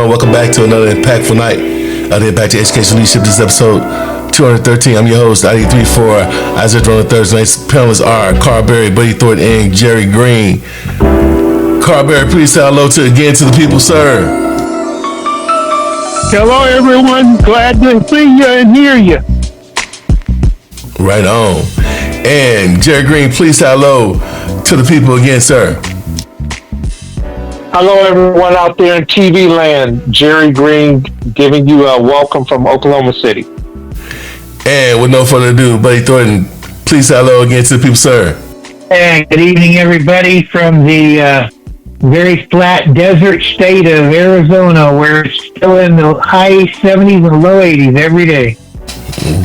everyone. Welcome back to another impactful night of the Impact to Education Leadership. This is episode 213. I'm your host, ID34, Isaiah on Thursday. Tonight's panelists are Karl, Buddy Thornton, and Jerry Green. Karl, please say hello to the people, sir. Hello, everyone. Glad to see you and hear you. Right on. And Jerry Green, please say hello to the people again, sir. Hello, everyone out there in TV land. Jerry Green giving you a welcome from Oklahoma City. And with no further ado, Buddy Thornton, please say hello again to the people, sir. Hey, good evening, everybody, from the very flat desert state of Arizona, where it's still in the high 70s and low 80s every day.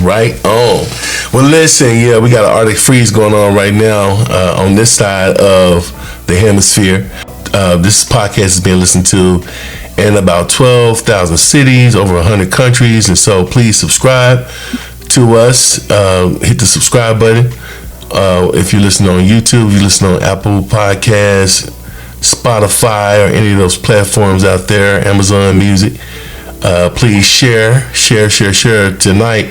Right on. Well, listen, we got an Arctic freeze going on right now on this side of the hemisphere. This podcast is being listened to in about 12,000 cities, over 100 countries, and so please subscribe to us. Hit the subscribe button. If you listen on YouTube, if you listen on Apple Podcasts, Spotify, or any of those platforms out there, Amazon Music, please share. Tonight,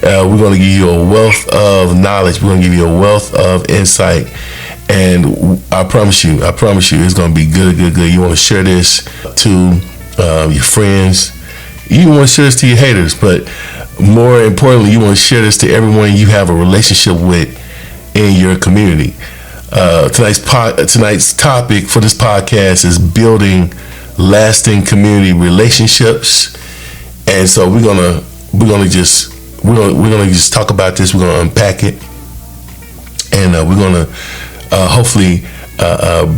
we're going to give you a wealth of knowledge. We're going to give you a wealth of insight. And I promise you, it's going to be good. You want to share this to your friends. You want to share this to your haters, but more importantly, you want to share this to everyone you have a relationship with in your community. Tonight's topic for this podcast is building lasting community relationships, and so we're gonna just talk about this. We're gonna unpack it, and we're gonna hopefully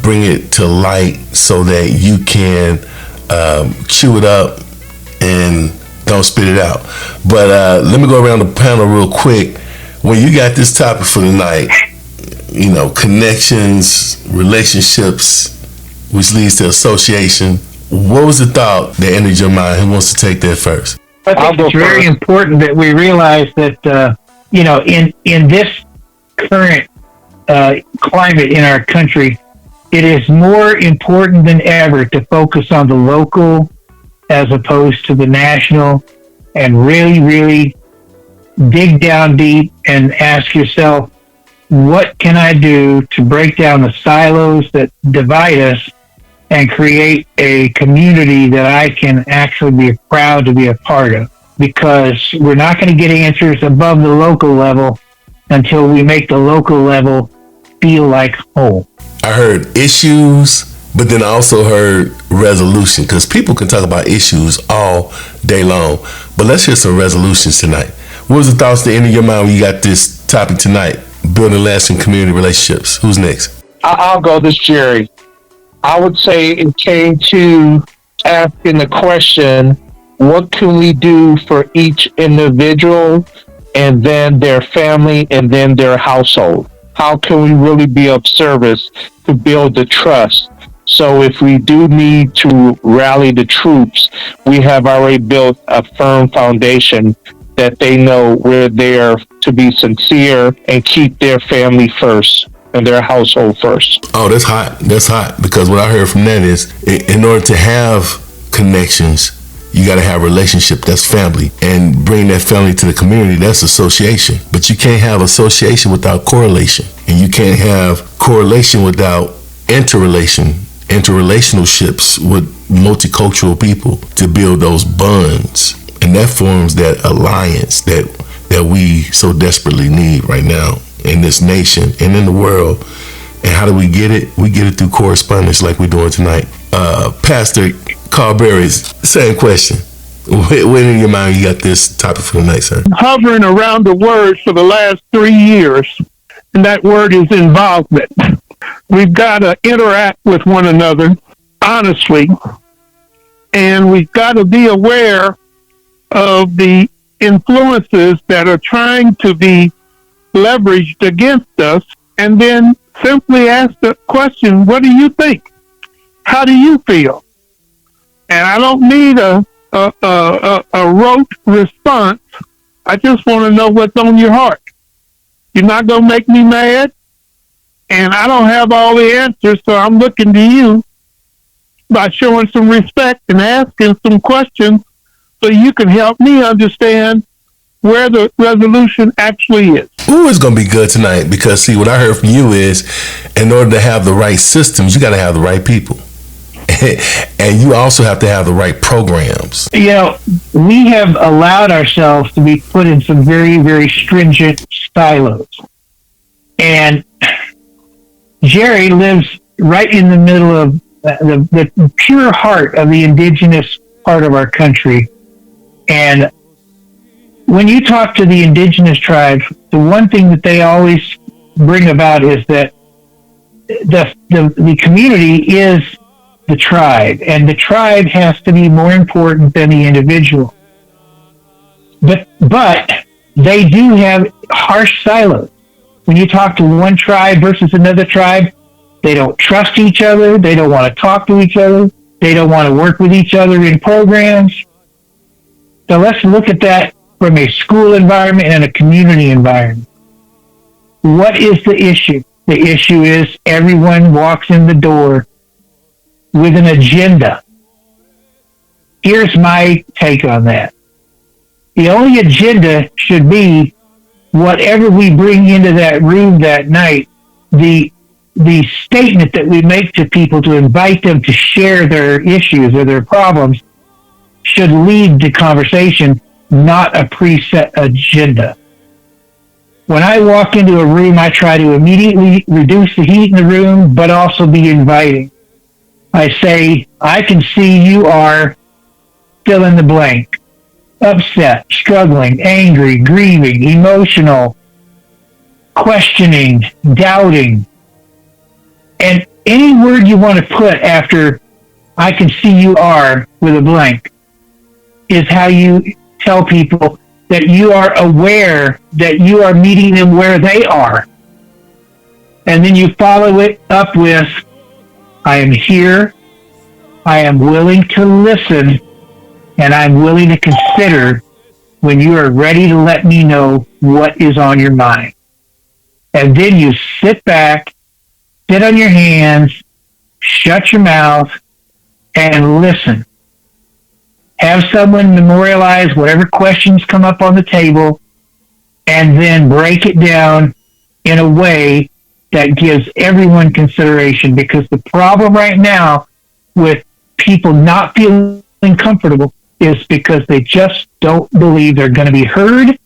bring it to light so that you can chew it up and don't spit it out. But let me go around the panel real quick. When you got this topic for tonight, connections, relationships, which leads to association, what was the thought that entered your mind? Who wants to take that first? I think it's very important that we realize that, in this current climate in our country, it is more important than ever to focus on the local as opposed to the national, and really dig down deep and ask yourself, what can I do to break down the silos that divide us and create a community that I can actually be proud to be a part of? Because we're not going to get answers above the local level until we make the local level feel like home. I heard issues, but then I also heard resolution, because people can talk about issues all day long. But let's hear some resolutions tonight. What was the thoughts that entered your mind when you got this topic tonight? Building lasting community relationships. Who's next? I'll go this, Jerry. I would say it came to asking the question, what can we do for each individual and then their family and then their household? How can we really be of service to build the trust? So if we do need to rally the troops, we have already built a firm foundation that they know we're there to be sincere and keep their family first and their household first. Oh, that's hot. Because what I heard from that is, in order to have connections, you got to have a relationship. That's family. And bring that family to the community, that's association. But you can't have association without correlation. And you can't have correlation without interrelationships with multicultural people to build those bonds. And that forms that alliance that we so desperately need right now in this nation and in the world. And how do we get it? We get it through correspondence like we're doing tonight. Pastor Karl, same question. When in your mind you got this topic for tonight, sir? Hovering around the word for the last 3 years, and that word is involvement. We've got to interact with one another honestly, and we've got to be aware of the influences that are trying to be leveraged against us, and then simply ask the question, what do you think? How do you feel? And I don't need a rote response. I just want to know what's on your heart. You're not going to make me mad, and I don't have all the answers, so I'm looking to you. by showing some respect and asking some questions so you can help me understand where the resolution actually is. Ooh, it's going to be good tonight because, see, what I heard from you is in order to have the right systems, you got to have the right people. And you also have to have the right programs. You know, we have allowed ourselves to be put in some very, very stringent silos. And Jerry lives right in the middle of the pure heart of the indigenous part of our country. And when you talk to the indigenous tribes, the one thing that they always bring about is that the community is the tribe, and the tribe has to be more important than the individual. But they do have harsh silos. When you talk to one tribe versus another tribe, they don't trust each other. They don't want to talk to each other. They don't want to work with each other in programs. So let's look at that from a school environment and a community environment. What is the issue? The issue is everyone walks in the door with an agenda. Here's my take on that. The only agenda should be whatever we bring into that room that night, the statement that we make to people to invite them to share their issues or their problems should lead the conversation, not a preset agenda. When I walk into a room, I try to immediately reduce the heat in the room, but also be inviting. I say, I can see you are fill in the blank, upset, struggling, angry, grieving, emotional, questioning, doubting. And any word you want to put after I can see you are with a blank is how you tell people that you are aware that you are meeting them where they are. And then you follow it up with, I am here, I am willing to listen, and I'm willing to consider when you are ready to let me know what is on your mind. And then you sit back, sit on your hands, shut your mouth, and listen. Have someone memorialize whatever questions come up on the table, and then break it down in a way that gives everyone consideration, because the problem right now with people not feeling comfortable is because they just don't believe they're going to be heard,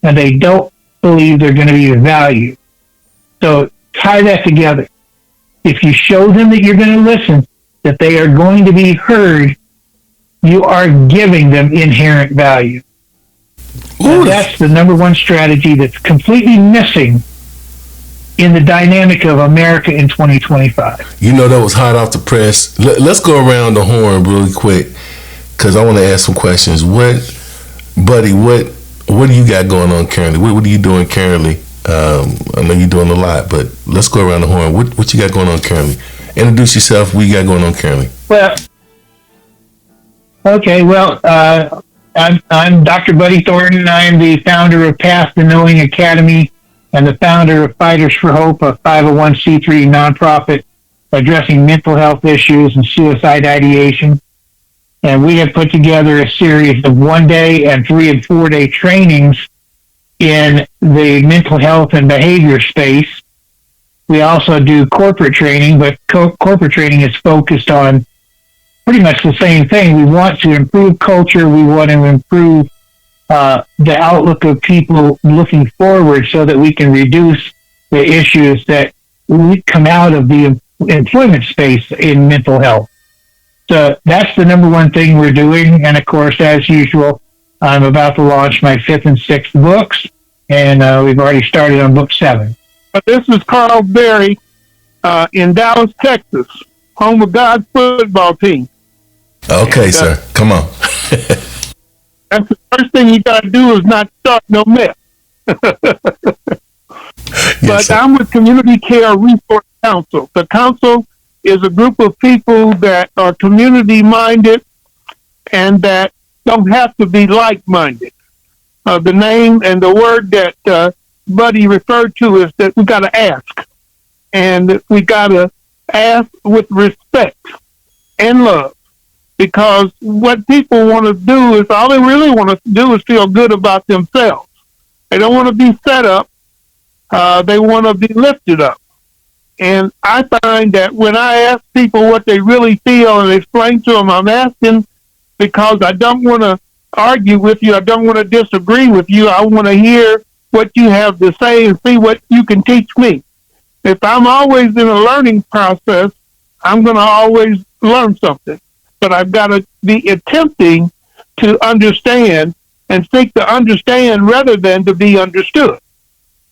and they don't believe they're going to be valued. So tie that together. If you show them that you're going to listen, that they are going to be heard, you are giving them inherent value. And that's the number one strategy that's completely missing in the dynamic of America in 2025. You know, that was hot off the press. Let's go around the horn really quick, because I want to ask some questions. Buddy, what do you got going on currently? What are you doing currently? I know you're doing a lot, but let's go around the horn. What you got going on currently? Introduce yourself. What you got going on currently? Well, okay. Well, I'm Dr. Buddy Thornton. I am the founder of Path to Knowing Academy and the founder of Fighters for Hope, a 501c3 nonprofit addressing mental health issues and suicide ideation. And we have put together a series of 1-day and 3- and 4-day trainings in the mental health and behavior space. We also do corporate training, but corporate training is focused on pretty much the same thing. We want to improve culture. We want to improve the outlook of people looking forward so that we can reduce the issues that come out of the employment space in mental health. So that's the number one thing we're doing. And of course, as usual, I'm about to launch my 5th and 6th books, and we've already started on book 7. This is Karl Berry in Dallas, Texas, home of God's football team. Okay, and, sir. Come on. That's the first thing you got to do is not start no mess. But sir. I'm with Community Care Resource Council. The council is a group of people that are community-minded and that don't have to be like-minded. The name and the word that Buddy referred to is that we got to ask. And we got to ask with respect. and love. Because what people want to do is all they really want to do is feel good about themselves. They don't want to be set up. They want to be lifted up. And I find that when I ask people what they really feel and explain to them, I'm asking because I don't want to argue with you. I don't want to disagree with you. I want to hear what you have to say and see what you can teach me. If I'm always in a learning process, I'm going to always learn something. But I've got to be attempting to understand and seek to understand rather than to be understood.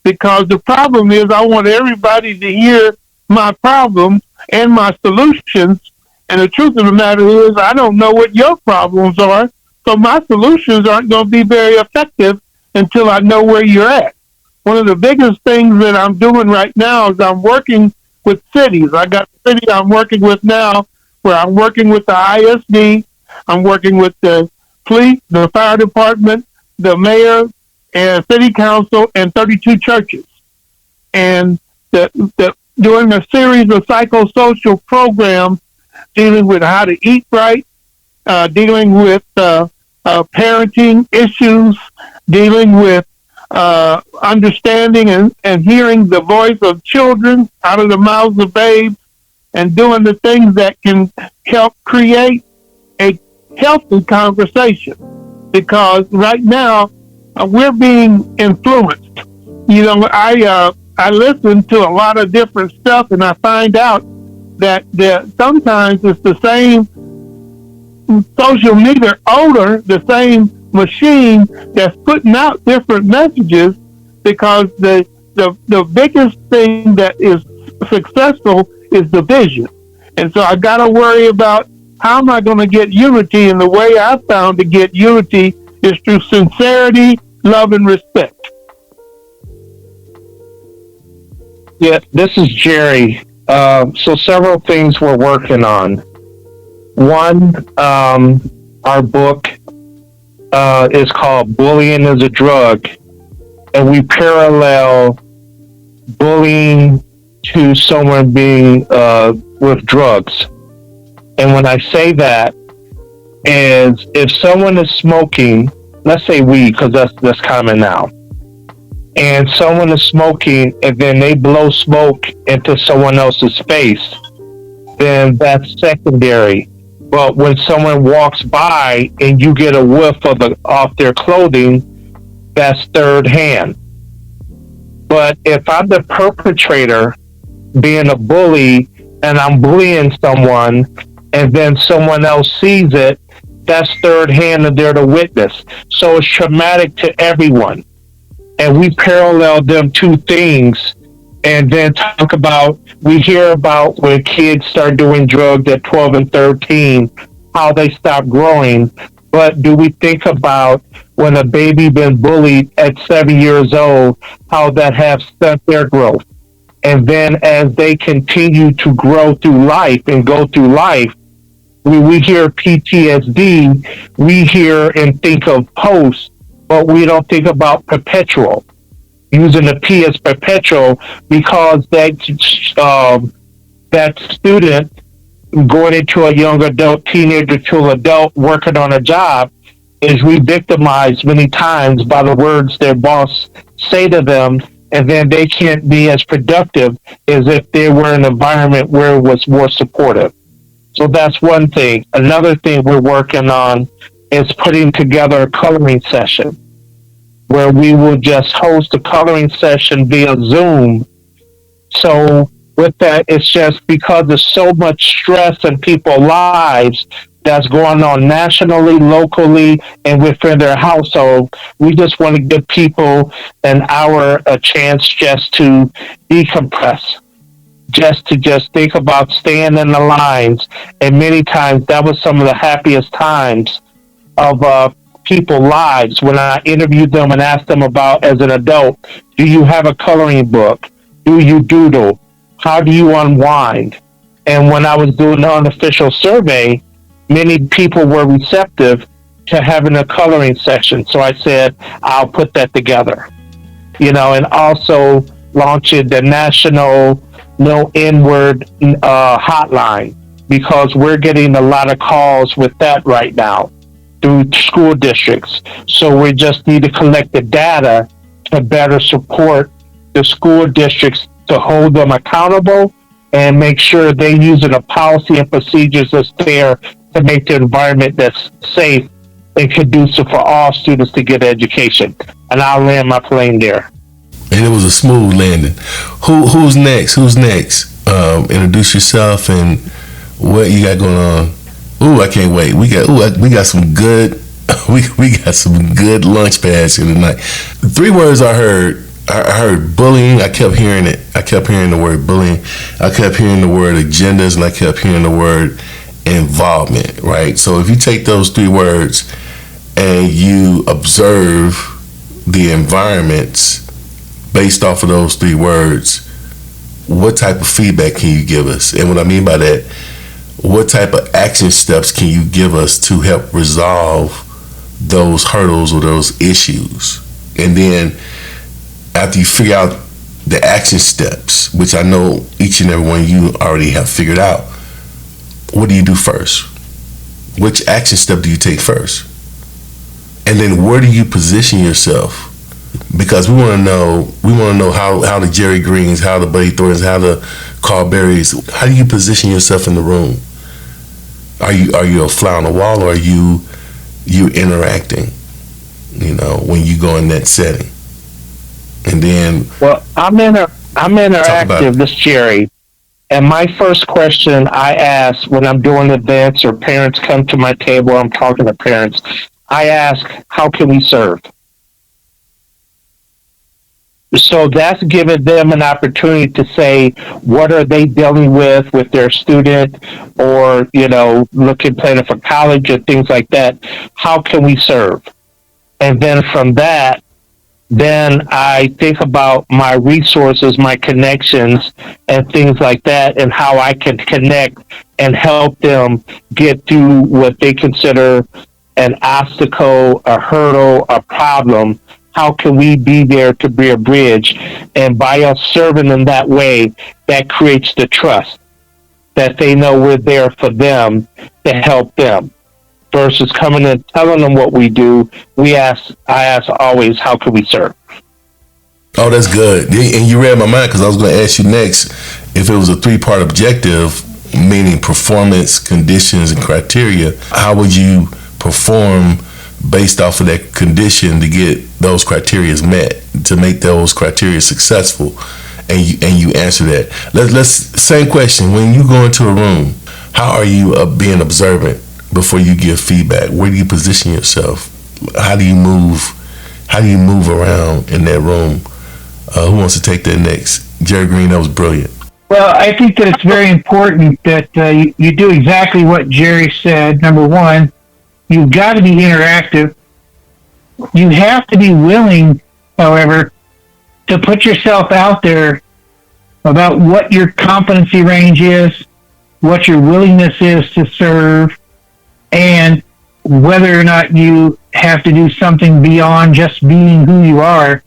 Because the problem is I want everybody to hear my problems and my solutions. And the truth of the matter is I don't know what your problems are. So my solutions aren't going to be very effective until I know where you're at. One of the biggest things that I'm doing right now is I'm working with cities. I got a city I'm working with now where I'm working with the ISD. I'm working with the police, the fire department, the mayor, and city council, and 32 churches. And doing a series of psychosocial programs dealing with how to eat right, dealing with parenting issues, dealing with understanding and hearing the voice of children out of the mouths of babes, and doing the things that can help create a healthy conversation. Because right now, we're being influenced. You know, I listen to a lot of different stuff, and I find out that sometimes it's the same social media owner, the same machine that's putting out different messages, because the biggest thing that is successful is division. And so I got to worry about how am I going to get unity, and the way I found to get unity is through sincerity, love, and respect. Yeah, this is Jerry. So several things we're working on. One, our book is called Bullying is a Drug, and we parallel bullying to someone being with drugs. And when I say that, is if someone is smoking, let's say weed, because that's common now, and someone is smoking and then they blow smoke into someone else's face, then that's secondary. But when someone walks by and you get a whiff off their clothing, that's third hand. But if I'm the perpetrator being a bully and I'm bullying someone and then someone else sees it, that's third hand and they're the witness. So it's traumatic to everyone. And we parallel them two things, and then talk about, we hear about when kids start doing drugs at 12 and 13, how they stop growing. But do we think about when a baby been bullied at 7 years old, how that has stunted their growth? And then as they continue to grow through life and go through life, we hear PTSD, we hear and think of post, but we don't think about perpetual. Using the P as perpetual, because that student going into a young adult, teenager to adult, working on a job, is re-victimized many times by the words their boss say to them, and then they can't be as productive as if they were in an environment where it was more supportive. So that's one thing. Another thing we're working on is putting together a coloring session where we will just host a coloring session via Zoom. So with that, it's just because there's so much stress in people's lives that's going on nationally, locally, and within their household. We just want to give people an hour, a chance just to decompress, just to think about staying in the lines. And many times that was some of the happiest times of people's lives when I interviewed them and asked them about, as an adult, do you have a coloring book? Do you doodle? How do you unwind? And when I was doing the unofficial survey, many people were receptive to having a coloring session. So I said, I'll put that together. And also launching the National No N-Word hotline, because we're getting a lot of calls with that right now through school districts. So we just need to collect the data to better support the school districts to hold them accountable and make sure they're using a policy and procedures that's there to make the environment that's safe and conducive for all students to get education. And I'll land my plane there. And it was a smooth landing. Who's next? Who's next? Introduce yourself and what you got going on. Ooh, I can't wait. We got some good we got some good lunch pads here tonight. 3 words I heard. I heard bullying. I kept hearing it. I kept hearing the word bullying. I kept hearing the word agendas, and I kept hearing the word involvement, right? So if you take those 3 words and you observe the environments based off of those 3 words, what type of feedback can you give us? And what I mean by that, what type of action steps can you give us to help resolve those hurdles or those issues? And then after you figure out the action steps, which I know each and every one of you already have figured out, what do you do first? Which action step do you take first? And then where do you position yourself? Because we want to know how the Jerry Greens, how the Buddy Thorntons, how the Karl Berries, how do you position yourself in the room? Are you a fly on the wall, or are you interacting, when you go in that setting? And then, well, I'm interactive, this Jerry. And my first question I ask when I'm doing events or parents come to my table, I'm talking to parents, I ask, how can we serve? So that's giving them an opportunity to say, what are they dealing with their student, or, planning for college or things like that. How can we serve? And then from that, then I think about my resources, my connections, and things like that, and how I can connect and help them get through what they consider an obstacle, a hurdle, a problem. How can we be there to be a bridge? And by us serving them that way, that creates the trust that they know we're there for them to help them. Versus coming and telling them what we do, I ask always, how can we serve? Oh, that's good. And you read my mind, because I was going to ask you next if it was a 3-part objective, meaning performance, conditions, and criteria. How would you perform based off of that condition to get those criteria met, to make those criteria successful? And you answer that. Let's same question. When you go into a room, how are you being observant before you give feedback? Where do you position yourself? How do you move around in that room? Who wants to take that next? Jerry Green, that was brilliant. Well, I think that it's very important that you do exactly what Jerry said. Number one, you've got to be interactive. You have to be willing, however, to put yourself out there about what your competency range is, what your willingness is to serve, and whether or not you have to do something beyond just being who you are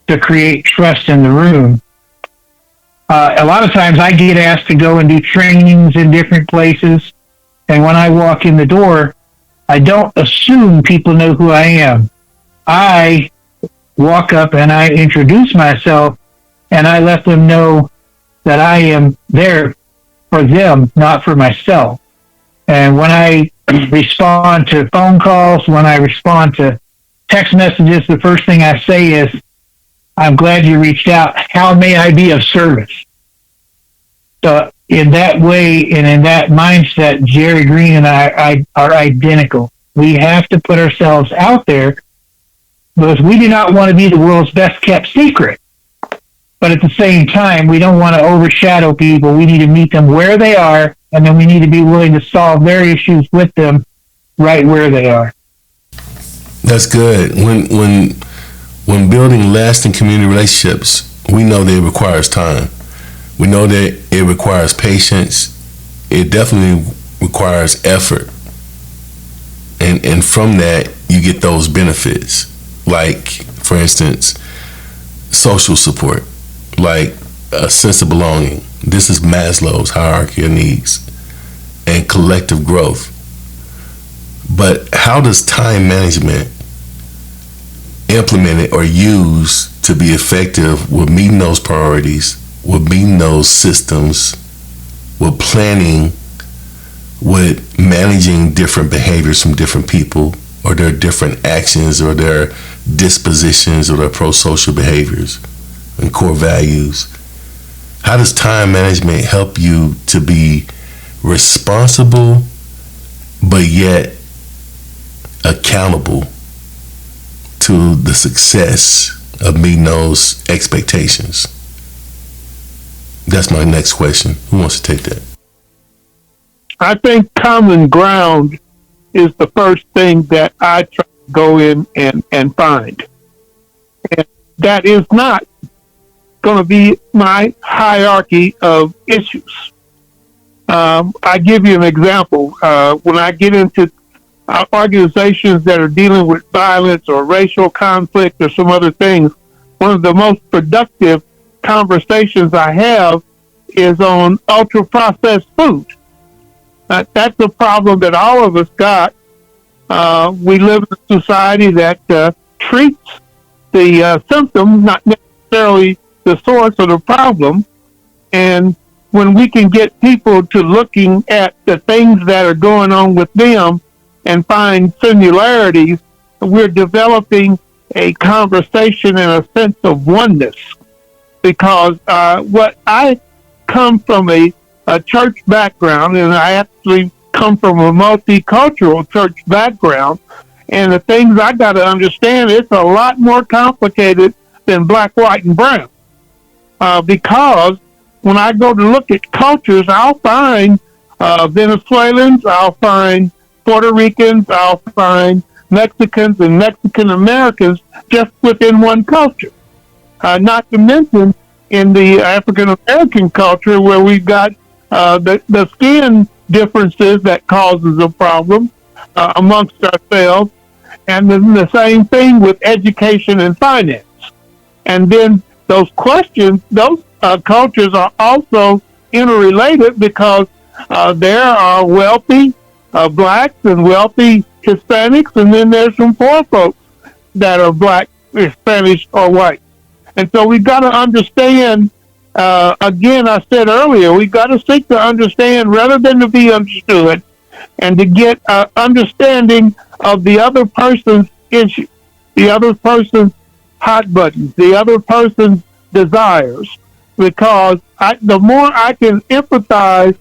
to create trust in the room. A lot of times I get asked to go and do trainings in different places, and when I walk in the door, I don't assume people know who I am. I walk up and I introduce myself, and I let them know that I am there for them, not for myself. And when I respond to phone calls, when I respond to text messages, the first thing I say is, I'm glad you reached out. How may I be of service? So in that way and in that mindset, Jerry Green and I are identical. We have to put ourselves out there because we do not want to be the world's best kept secret. But at the same time, we don't want to overshadow people. We need to meet them where they are, and then we need to be willing to solve their issues with them right where they are. That's good. When building lasting community relationships, we know that it requires time. We know that it requires patience. It definitely requires effort. And from that, you get those benefits. Like, for instance, social support, like a sense of belonging. This is Maslow's hierarchy of needs. and collective growth. But how does time management implemented or used to be effective with meeting those priorities, with meeting those systems, with planning, with managing different behaviors from different people, or their different actions, or their dispositions, or their pro-social behaviors and core values? How does time management help you to be responsible, but yet accountable to the success of meeting those expectations? That's my next question. Who wants to take that? I think common ground is the first thing that I try to go in and find. And that is not going to be my hierarchy of issues. I give you an example. When I get into organizations that are dealing with violence or racial conflict or some other things, one of the most productive conversations I have is on ultra-processed food. That's a problem that all of us got. We live in a society that treats the symptom, not necessarily the source of the problem. And when we can get people to looking at the things that are going on with them and find similarities, we're developing a conversation and a sense of oneness. Because what I come from a church background, and I actually come from a multicultural church background, and the things I got to understand, it's a lot more complicated than black, white, and brown. Because when I go to look at cultures, I'll find Venezuelans, I'll find Puerto Ricans, I'll find Mexicans and Mexican Americans just within one culture. Not to mention in the African American culture, where we've got the skin differences that causes a problem amongst ourselves, and then the same thing with education and finance. And then those questions, those cultures are also interrelated, because there are wealthy blacks and wealthy Hispanics, and then there's some poor folks that are black, Spanish, or white. And so we've got to understand, again, I said earlier, we've got to seek to understand rather than to be understood, and to get understanding of the other person's issue, the other person's hot buttons, the other person's desires. Because the more I can empathize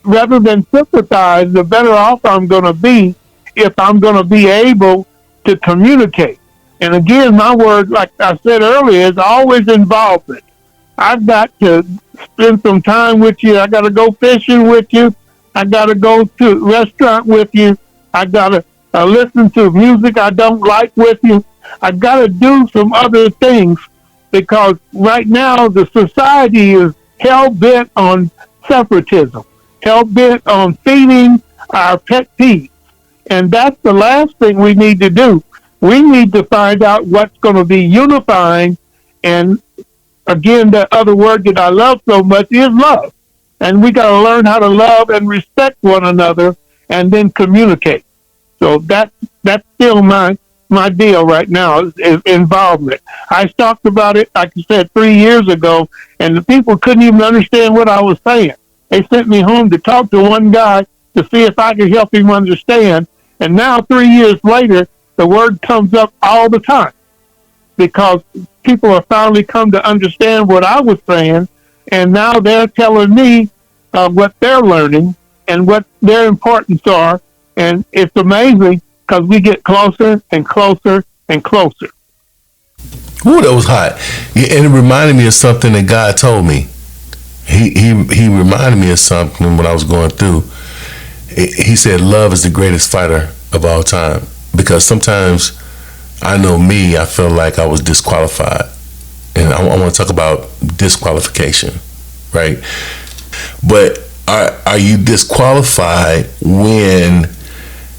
rather than sympathize, the better off I'm going to be if I'm going to be able to communicate. And again, my word, like I said earlier, is always involvement. I've got to spend some time with you. I got to go fishing with you. I got to go to a restaurant with you. I got to listen to music I don't like with you. I got to do some other things, because right now the society is hell-bent on separatism, hell-bent on feeding our pet peeves. And that's the last thing we need to do. We need to find out what's going to be unifying. And again, the other word that I love so much is love. And we got to learn how to love and respect one another, and then communicate. So that's still my deal right now, is involvement. I talked about it, like I said, 3 years ago, and the people couldn't even understand what I was saying. They sent me home to talk to one guy to see if I could help him understand. And now, 3 years later, the word comes up all the time, because people have finally come to understand what I was saying, and now they're telling me what they're learning and what their importance are. And it's amazing, because we get closer and closer and closer. Ooh, that was hot. Yeah, and it reminded me of something that God told me. He reminded me of something when I was going through. He said, love is the greatest fighter of all time. Because sometimes, I know me, I feel like I was disqualified. And I want to talk about disqualification, right? But are you disqualified when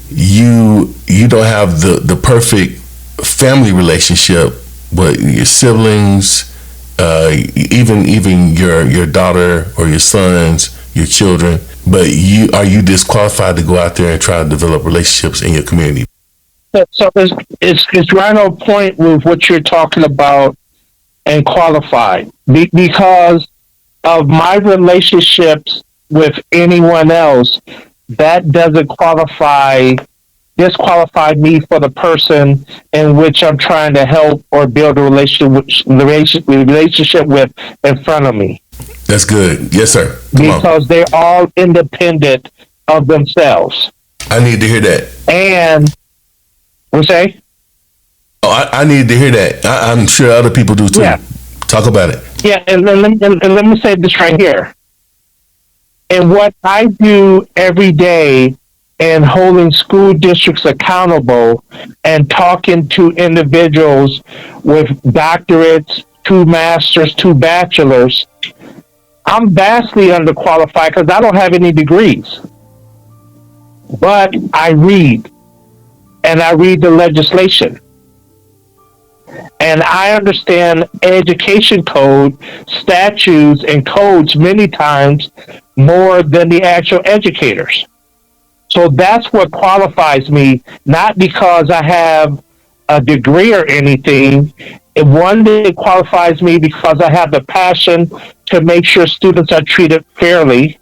you don't have the perfect family relationship with your siblings, even your daughter or your sons, your children? But are you disqualified to go out there and try to develop relationships in your community? So it's right on point with what you're talking about and qualified because of my relationships with anyone else. That doesn't disqualify me for the person in which I'm trying to help or build a relationship with in front of me. That's good. Yes, sir. Because they're all independent of themselves. I need to hear that. And what's that? Oh, I need to hear that. I'm sure other people do too. Yeah. Talk about it. Yeah, and let me say this right here. And what I do every day in holding school districts accountable and talking to individuals with doctorates, 2 masters, 2 bachelors, I'm vastly underqualified because I don't have any degrees. But I read, and I read the legislation. And I understand education code, statutes, and codes many times more than the actual educators. So that's what qualifies me, not because I have a degree or anything. One thing qualifies me because I have the passion to make sure students are treated fairly.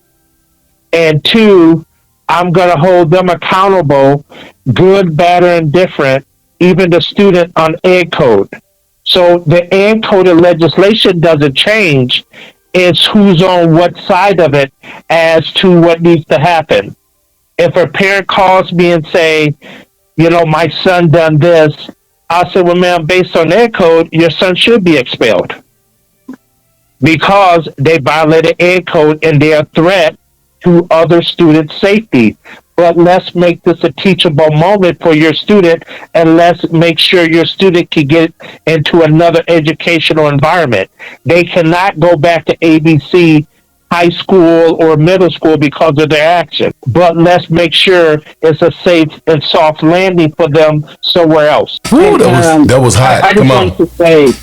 And 2, I'm going to hold them accountable, good, bad, or indifferent, even the student on ed code. So the ed code and legislation doesn't change. It's who's on what side of it as to what needs to happen. If a parent calls me and say, my son done this, I'll say, well, ma'am, based on ed code, your son should be expelled because they violated ed code and they're a threat to other students' safety. But let's make this a teachable moment for your student, and let's make sure your student can get into another educational environment. They cannot go back to ABC high school or middle school because of their action. But let's make sure it's a safe and soft landing for them somewhere else. Ooh, that was hot. I just wanted to say,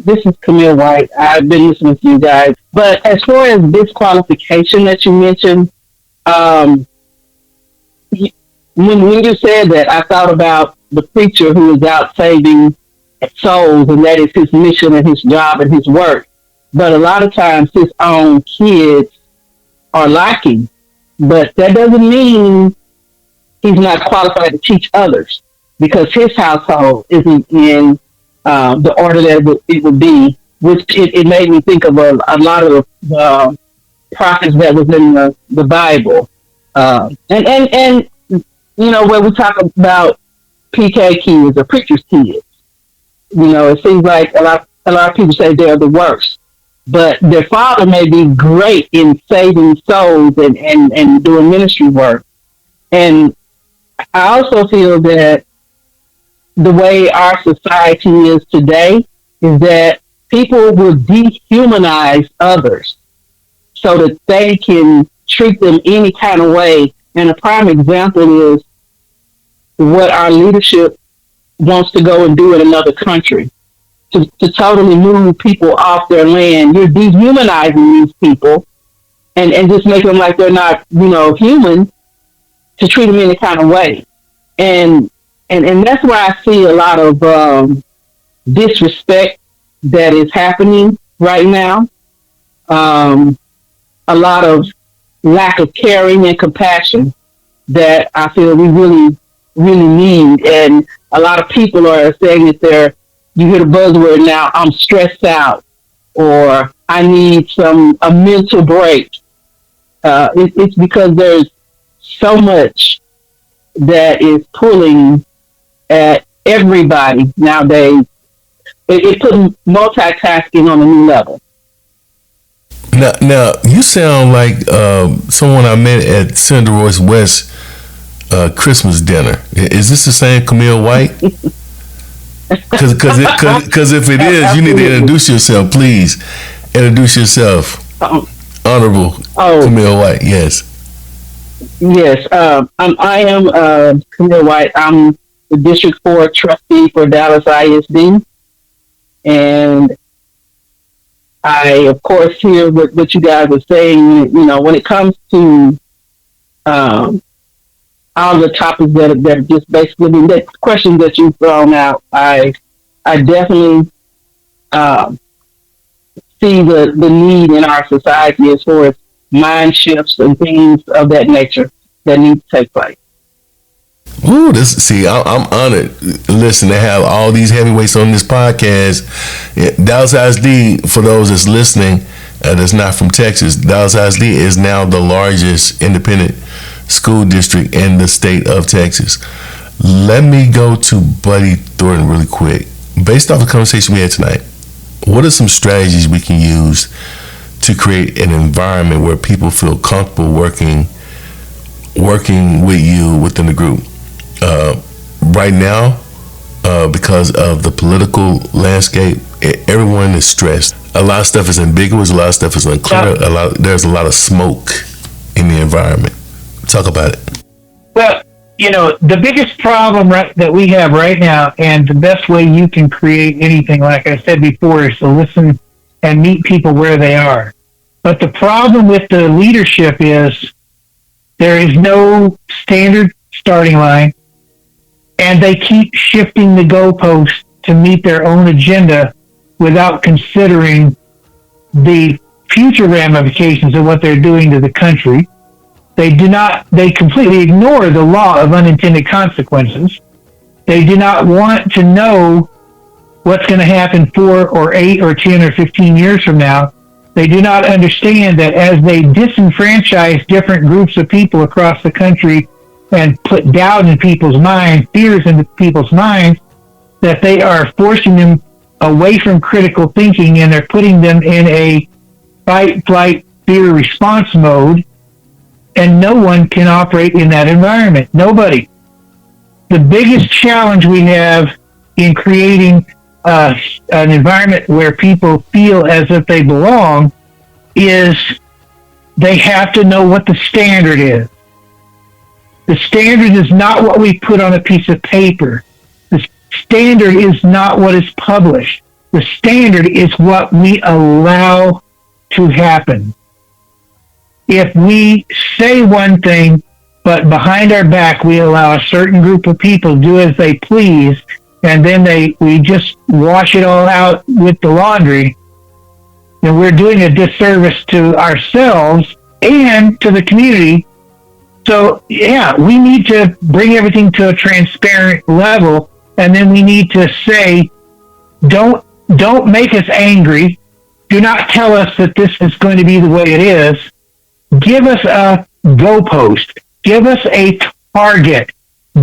this is Camile White. I've been listening to you guys. But as far as disqualification that you mentioned, when you said that, I thought about the preacher who is out saving souls, and that is his mission and his job and his work. But a lot of times his own kids are lacking. But that doesn't mean he's not qualified to teach others, because his household isn't in the order that it would be, which it made me think of a lot of the prophets that was in the Bible. And when we talk about PK kids or preacher's kids, it seems like a lot of people say they're the worst. But their father may be great in saving souls and doing ministry work. And I also feel that the way our society is today is that people will dehumanize others so that they can treat them any kind of way. And a prime example is what our leadership wants to go and do in another country. To totally move people off their land. You're dehumanizing these people and just making them like they're not, human, to treat them any kind of way. And that's where I see a lot of disrespect that is happening right now. A lot of lack of caring and compassion that I feel we really, really need. And a lot of people are saying that you hear the buzzword now, I'm stressed out, or I need a mental break. It's because there's so much that is pulling at everybody nowadays. It puts multitasking on a new level. Now you sound like someone I met at Senator Royce West Christmas dinner. Is this the same Camile White? Because if it is, you need to introduce yourself, please. Introduce yourself, Honorable Camile White. Yes. Yes, I am Camile White. I'm the District 4 trustee for Dallas ISD, and I, of course, hear what you guys are saying. When it comes to all the topics that are just basically the questions that you've thrown out, I definitely see the need in our society as far as mind shifts and things of that nature that need to take place. Ooh, I'm honored. Listen, to have all these heavyweights on this podcast. Dallas ISD, for those that's listening, that's not from Texas, Dallas ISD is now the largest independent school district in the state of Texas. Let me go to Buddy Thornton really quick. Based off the conversation we had tonight, what are some strategies we can use to create an environment where people feel comfortable working with you within the group? Right now, because of the political landscape, everyone is stressed. A lot of stuff is ambiguous. A lot of stuff is unclear. There's a lot of smoke in the environment. Talk about it. Well, the biggest problem that we have right now, and the best way you can create anything, like I said before, is to listen and meet people where they are. But the problem with the leadership is there is no standard starting line, and they keep shifting the goalposts to meet their own agenda without considering the future ramifications of what they're doing to the country. They completely ignore the law of unintended consequences. They do not want to know what's going to happen 4 or 8 or 10 or 15 years from now. They do not understand that as they disenfranchise different groups of people across the country and put doubt in people's minds, fears into people's minds, that they are forcing them away from critical thinking, and they're putting them in a fight, flight, fear response mode, and no one can operate in that environment. Nobody. The biggest challenge we have in creating an environment where people feel as if they belong is they have to know what the standard is. The standard is not what we put on a piece of paper. The standard is not what is published. The standard is what we allow to happen. If we say one thing, but behind our back we allow a certain group of people to do as they please, and then we just wash it all out with the laundry, then we're doing a disservice to ourselves and to the community. So, yeah, we need to bring everything to a transparent level, and then we need to say, don't make us angry. Do not tell us that this is going to be the way it is. Give us a goalpost. Give us a target.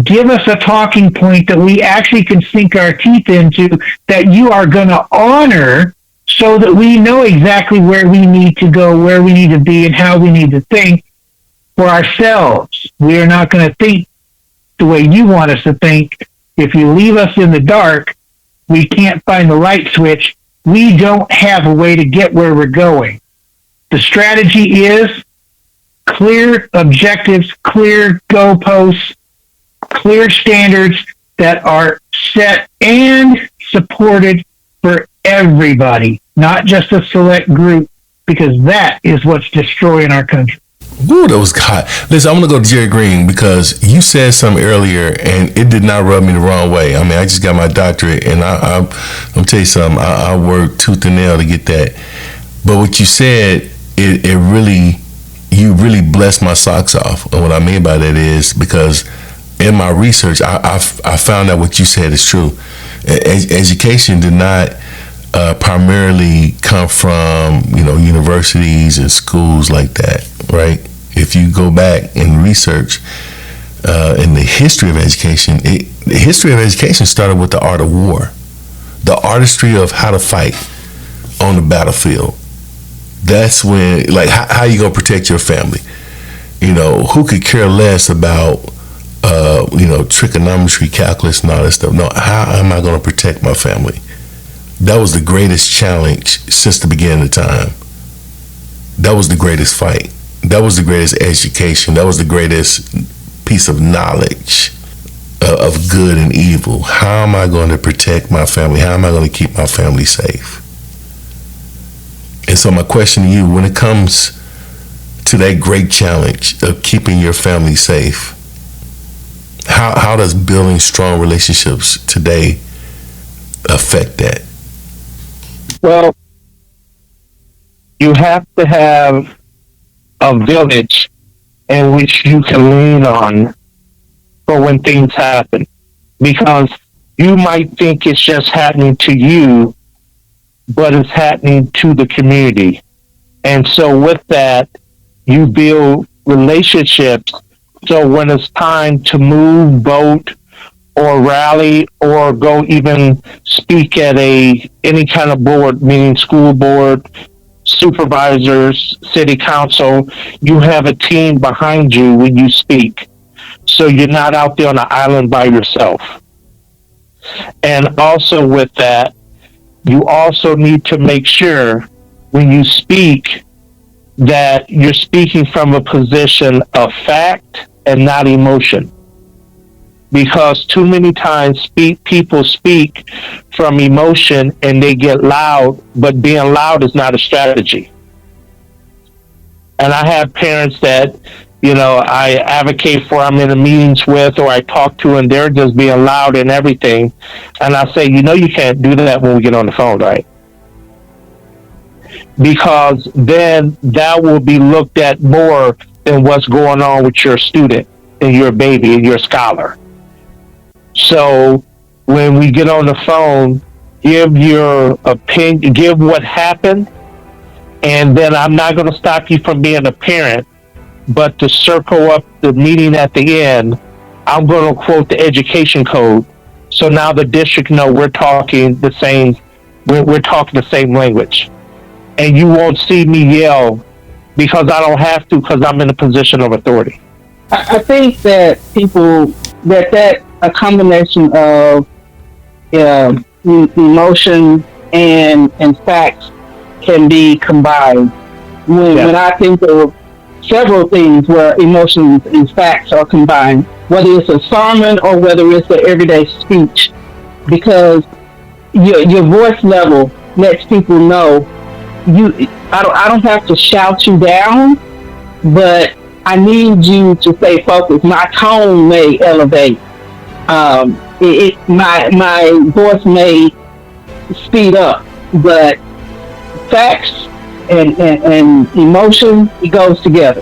Give us a talking point that we actually can sink our teeth into, that you are going to honor, so that we know exactly where we need to go, where we need to be, and how we need to think for ourselves. We are not going to think the way you want us to think. If you leave us in the dark, we can't find the light switch. We don't have a way to get where we're going. The strategy is clear objectives, clear goalposts, clear standards that are set and supported for everybody, not just a select group, because that is what's destroying our country. Ooh, that was hot. Listen, I'm going to go to Jerry Green, because you said something earlier and it did not rub me the wrong way. I mean, I just got my doctorate, and I'm going to tell you something. I worked tooth and nail to get that. But what you said, you really blessed my socks off. And what I mean by that is because in my research, I found out what you said is true. Education did not primarily come from, universities and schools like that, right? If you go back and research in the history of education, the history of education started with the art of war, the artistry of how to fight on the battlefield. That's when, like, how you gonna protect your family? Who could care less about, trigonometry, calculus, and all that stuff? No, how am I gonna protect my family? That was the greatest challenge since the beginning of time. That was the greatest fight. That was the greatest education. That was the greatest piece of knowledge of good and evil. How am I going to protect my family? How am I going to keep my family safe? so my question to you, when it comes to that great challenge of keeping your family safe, how does building strong relationships today affect that? Well, you have to have a village in which you can lean on for when things happen. Because you might think it's just happening to you, but it's happening to the community. And so with that, you build relationships. So when it's time to move, vote, or rally, or go even speak at any kind of board, meaning school board, supervisors, city council, you have a team behind you when you speak. So you're not out there on an island by yourself. And also with that, you also need to make sure when you speak that you're speaking from a position of fact and not emotion. Because too many times people speak from emotion and they get loud, but being loud is not a strategy. And I have parents that, I advocate for, I'm in the meetings with, or I talk to, and they're just being loud and everything. And I say, you can't do that when we get on the phone, right? Because then that will be looked at more than what's going on with your student and your baby and your scholar. So when we get on the phone, give your opinion, give what happened, and then I'm not going to stop you from being a parent, but to circle up the meeting at the end, I'm going to quote the education code. So now the district know we're talking the same, we're talking the same language. And you won't see me yell because I don't have to, because I'm in a position of authority. I think that that a combination of emotion and facts can be combined. When I think of several things where emotions and facts are combined, whether it's a sermon or whether it's an everyday speech, because your voice level lets people know I don't have to shout you down, but I need you to stay focused. My tone may elevate. My voice may speed up, but facts and emotion, it goes together.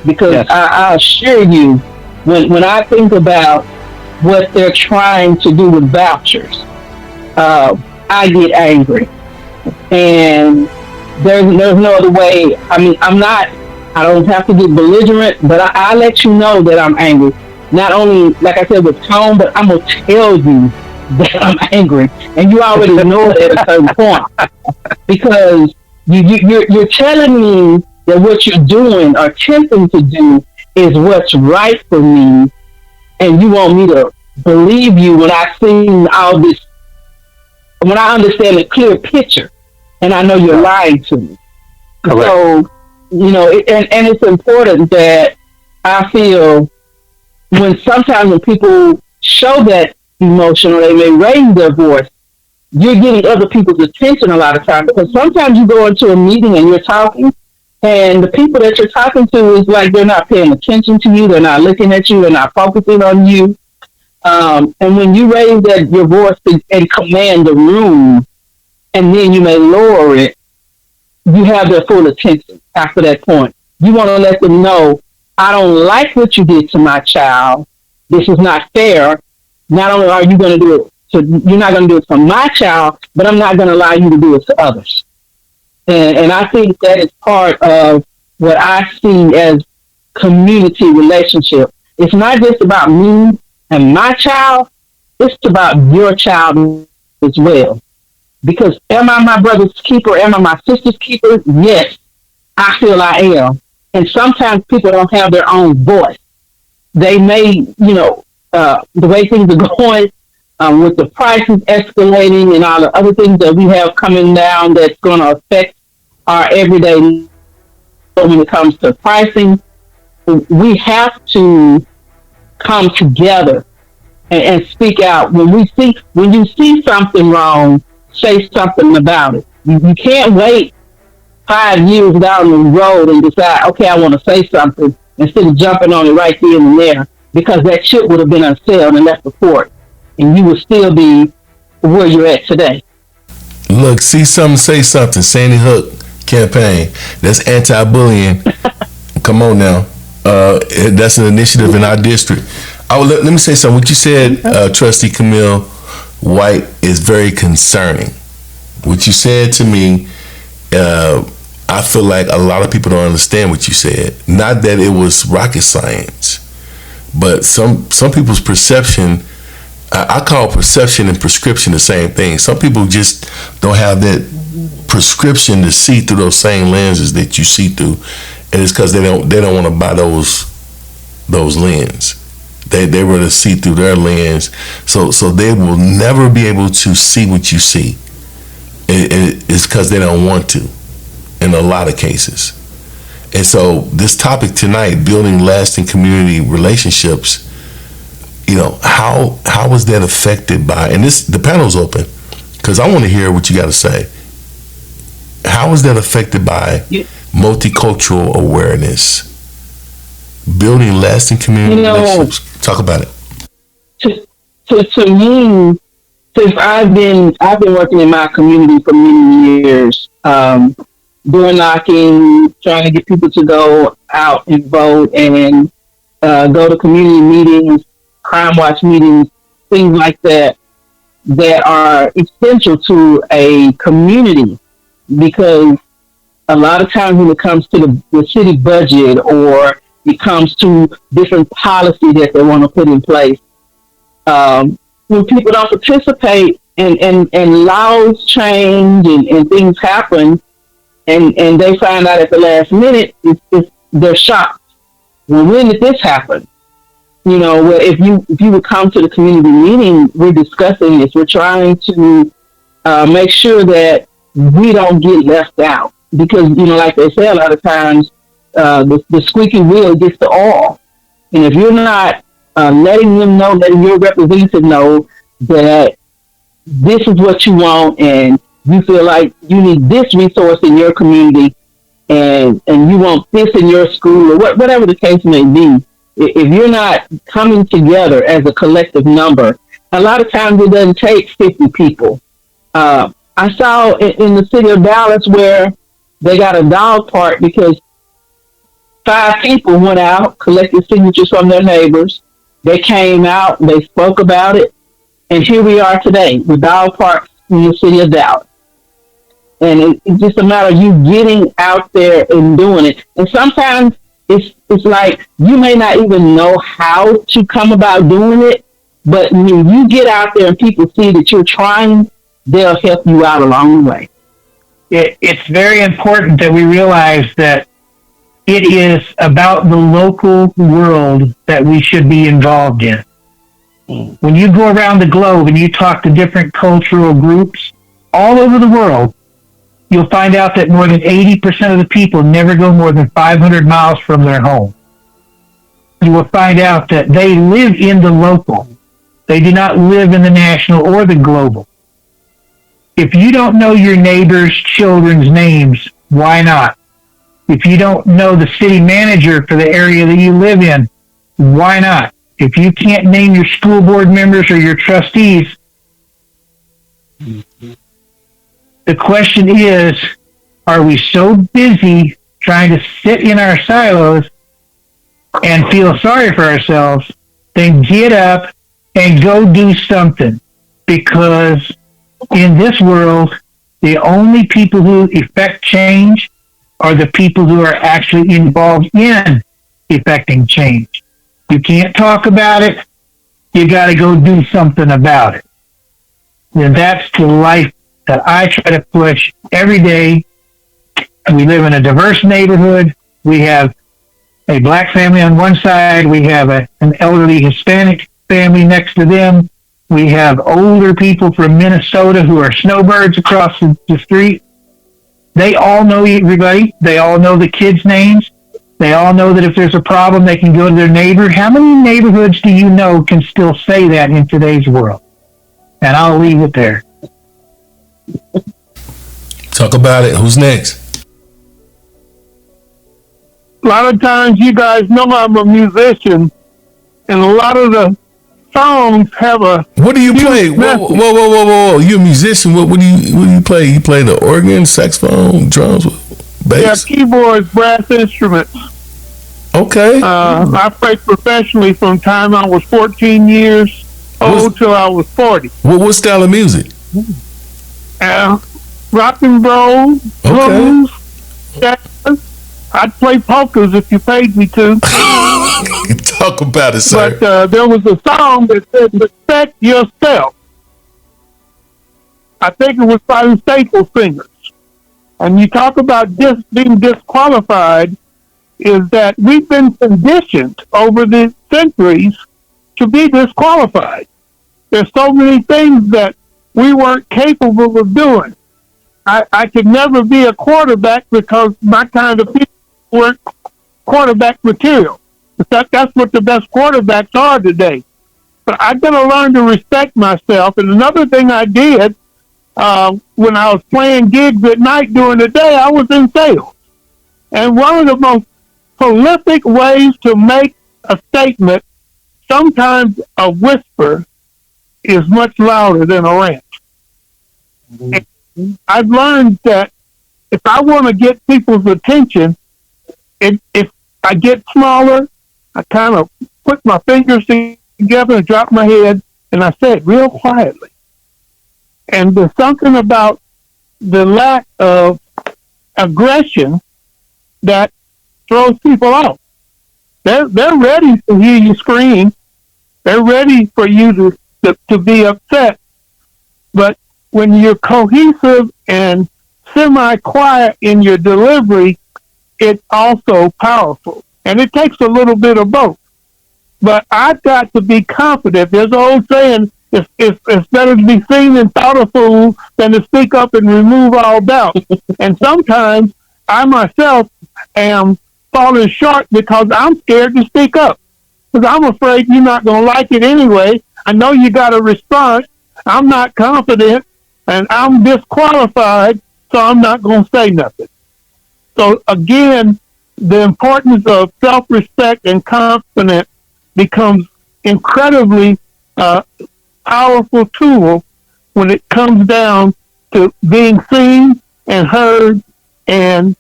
Because yes. I assure you, when I think about what they're trying to do with vouchers, I get angry. And there's no other way. I mean, I don't have to get belligerent, but I let you know that I'm angry. Not only, like I said, with tone, but I'm going to tell you that I'm angry. And you already know it at a certain point. Because you're telling me that what you're doing or attempting to do is what's right for me. And you want me to believe you when I see all this, when I understand the clear picture. And I know you're lying to me. Correct. So, and it's important that I feel sometimes when people show that emotion or they may raise their voice, you're getting other people's attention a lot of times. Because sometimes you go into a meeting and you're talking, and the people that you're talking to is like they're not paying attention to you, they're not looking at you, they're not focusing on you. And when you raise your voice and command the room, and then you may lower it, you have their full attention after that point. You want to let them know, I don't like what you did to my child. This is not fair. Not only are you going to do it, you're not going to do it for my child, but I'm not going to allow you to do it to others. And I think that is part of what I see as community relationship. It's not just about me and my child. It's about your child as well. Because am I my brother's keeper? Am I my sister's keeper? Yes, I feel I am. And sometimes people don't have their own voice. They may, the way things are going, with the prices escalating and all the other things that we have coming down that's going to affect our everyday when it comes to pricing, we have to come together and speak out. When you see something wrong, say something about it. You can't wait 5 years down the road and decide, okay, I want to say something instead of jumping on it right then and there, because that ship would have been unsailed and left the port, and you would still be where you're at today. Look, see something, say something. Sandy Hook campaign. That's anti-bullying. Come on now. That's an initiative in our district. Let me say something. What you said, Trustee Camile White, is very concerning. What you said to me, I feel like a lot of people don't understand what you said. Not that it was rocket science, but some people's perception, I call perception and prescription the same thing. Some people just don't have that prescription to see through those same lenses that you see through, and it's because they don't want to buy those lenses. They rather see through their lens, so they will never be able to see what you see. It's because they don't want to, in a lot of cases. And so this topic tonight, building lasting community relationships, how was that affected by, and the panel's open, because I want to hear what you got to say. How was that affected by multicultural awareness? Building lasting community relationships. Talk about it. To me, since I've been working in my community for many years, door knocking, trying to get people to go out and vote and go to community meetings, crime watch meetings, things like that are essential to a community, because a lot of times when it comes to the city budget, or it comes to different policy that they want to put in place, when people don't participate and laws change and things happen, and they find out at the last minute, they're shocked. Well, when did this happen? Well, if you would come to the community meeting, we're discussing this. We're trying to make sure that we don't get left out, because like they say, a lot of times the squeaky wheel gets the oil, and if you're not letting your representative know that this is what you want, and you feel like you need this resource in your community, and you want this in your school, or whatever the case may be, if you're not coming together as a collective number, a lot of times it doesn't take 50 people. I saw in the city of Dallas where they got a dog park because 5 people went out, collected signatures from their neighbors. They came out, they spoke about it, and here we are today, the dog park in the city of Dallas. And it's just a matter of you getting out there and doing it. And sometimes it's like you may not even know how to come about doing it, but when you get out there and people see that you're trying, they'll help you out along the way. It's very important that we realize that it is about the local world that we should be involved in. When you go around the globe and you talk to different cultural groups all over the world, you'll find out that more than 80% of the people never go more than 500 miles from their home. You will find out that they live in the local. They do not live in the national or the global. If you don't know your neighbor's children's names, why not? If you don't know the city manager for the area that you live in, why not? If you can't name your school board members or your trustees, the question is, are we so busy trying to sit in our silos and feel sorry for ourselves, then get up and go do something? Because in this world, the only people who effect change are the people who are actually involved in effecting change. You can't talk about it. You got to go do something about it. And that's the life that I try to push every day. We live in a diverse neighborhood. We have a black family on one side. We have an elderly Hispanic family next to them. We have older people from Minnesota who are snowbirds across the street. They all know everybody. They all know the kids' names. They all know that if there's a problem, they can go to their neighbor. How many neighborhoods do you know can still say that in today's world? And I'll leave it there. Talk about it. Who's next? A lot of times, you guys know I'm a musician, and a lot of the songs have a. What do you play? huge Whoa, message. whoa, whoa, whoa, whoa! You're a musician. What do you play? You play the organ, saxophone, drums, Yeah, bass? keyboards, brass instruments. Okay. I played professionally from time I was 14 years old till I was 40. What style of music? Rock and roll, blues, jazz. I'd play polkas if you paid me to. Talk about it, sir. But there was a song that said, "Respect Yourself." I think it was by the Staple Singers. And you talk about being disqualified, is that we've been conditioned over the centuries to be disqualified. There's so many things that we weren't capable of doing. I could never be a quarterback because my kind of people weren't quarterback material. That's what the best quarterbacks are today. But I got to learn to respect myself. And another thing I did when I was playing gigs at night during the day, I was in sales. And one of the most prolific ways to make a statement, sometimes a whisper is much louder than a rant. And I've learned that if I want to get people's attention, if I get smaller, I kind of put my fingers together and drop my head, and I say it real quietly. And there's something about the lack of aggression that throws people off. They're ready to hear you scream. They're ready for you to be upset. But when you're cohesive and semi-quiet in your delivery, it's also powerful. And it takes a little bit of both. But I've got to be confident. There's an old saying, it's better to be seen and thought a fool than to speak up and remove all doubt. And sometimes I myself am falling short because I'm scared to speak up. Because I'm afraid you're not going to like it anyway. I know you got a response. I'm not confident, and I'm disqualified, so I'm not going to say nothing. So again, the importance of self-respect and confidence becomes incredibly powerful tool when it comes down to being seen and heard and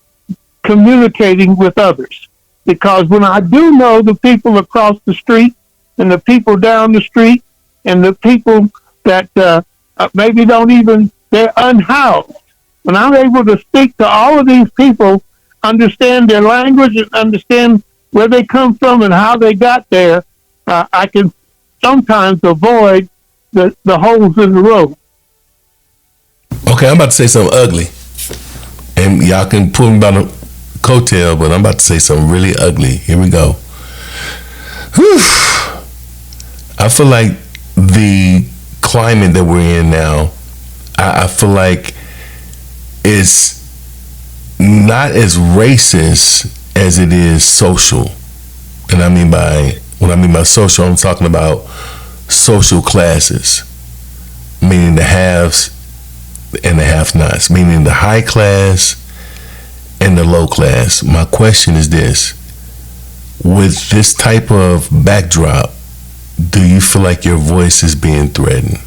communicating with others. Because when I do know the people across the street and the people down the street and the people that maybe they're unhoused, when I'm able to speak to all of these people, understand their language and understand where they come from and how they got there, I can sometimes avoid the holes in the road. Okay, I'm about to say something ugly. And y'all can pull me by the coattail, but I'm about to say something really ugly. Here we go. Whew. I feel like the climate that we're in now, I feel like it's not as racist as it is social. And when I mean by social, I'm talking about social classes, meaning the haves and the have-nots, meaning the high class and the low class. My question is this: with this type of backdrop, do you feel like your voice is being threatened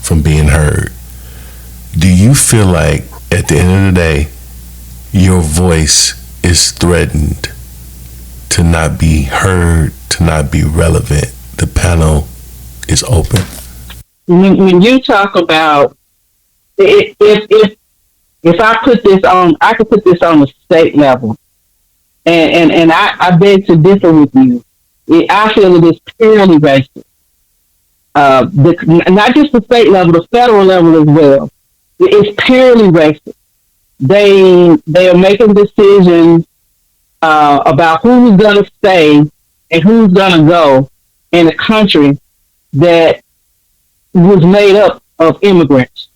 from being heard? Do you feel like at the end of the day, your voice is threatened to not be heard, to not be relevant? The panel is open. When you talk about if I put this on, I could put this on the state level, and I beg to differ with you. I feel it is purely racist. Not just the state level, the federal level as well. It's purely racist. They are making decisions about who's going to stay and who's going to go in a country that was made up of immigrants.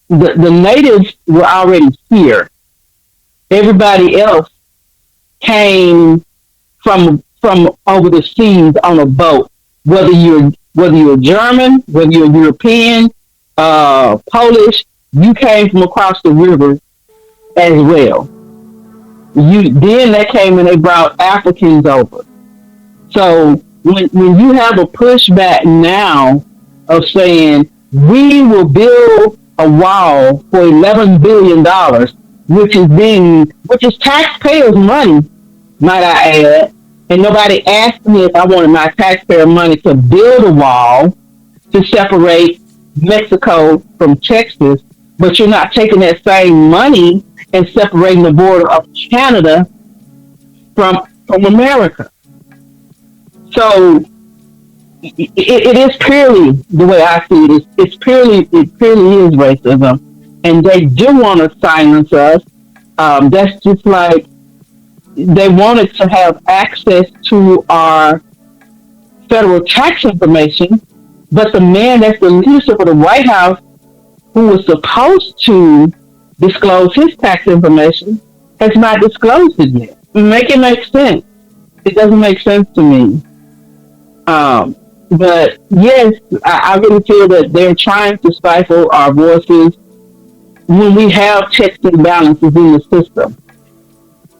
The natives were already here. Everybody else came from over the seas on a boat. Whether you're German, whether you're European, Polish, you came from across the river as well. Then they came and they brought Africans over. So when you have a pushback now of saying we will build a wall for $11 billion, which is taxpayers' money, might I add, and nobody asked me if I wanted my taxpayer money to build a wall to separate Mexico from Texas, but you're not taking that same money and separating the border of Canada from America. So it is purely, the way I see it, it purely is racism, and they do want to silence us. That's just like they wanted to have access to our federal tax information, but the man that's the leadership of the White House, who was supposed to disclose his tax information, has not disclosed it yet. Make it make sense. It doesn't make sense to me. But yes, I really feel that they're trying to stifle our voices when we have checks and balances in the system.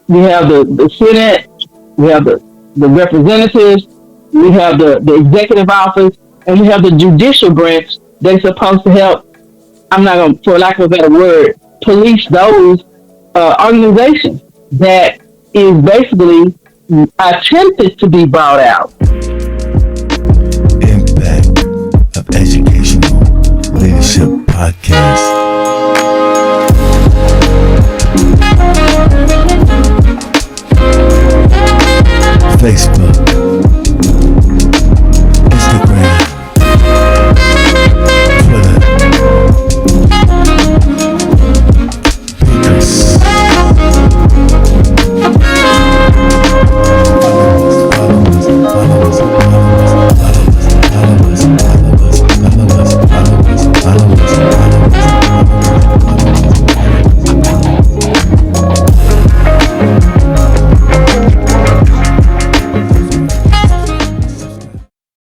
We have the Senate, we have the representatives, we have the executive office, and we have the judicial branch that's supposed to help, I'm not going to, for lack of a better word, police those organizations that is basically attempted to be brought out.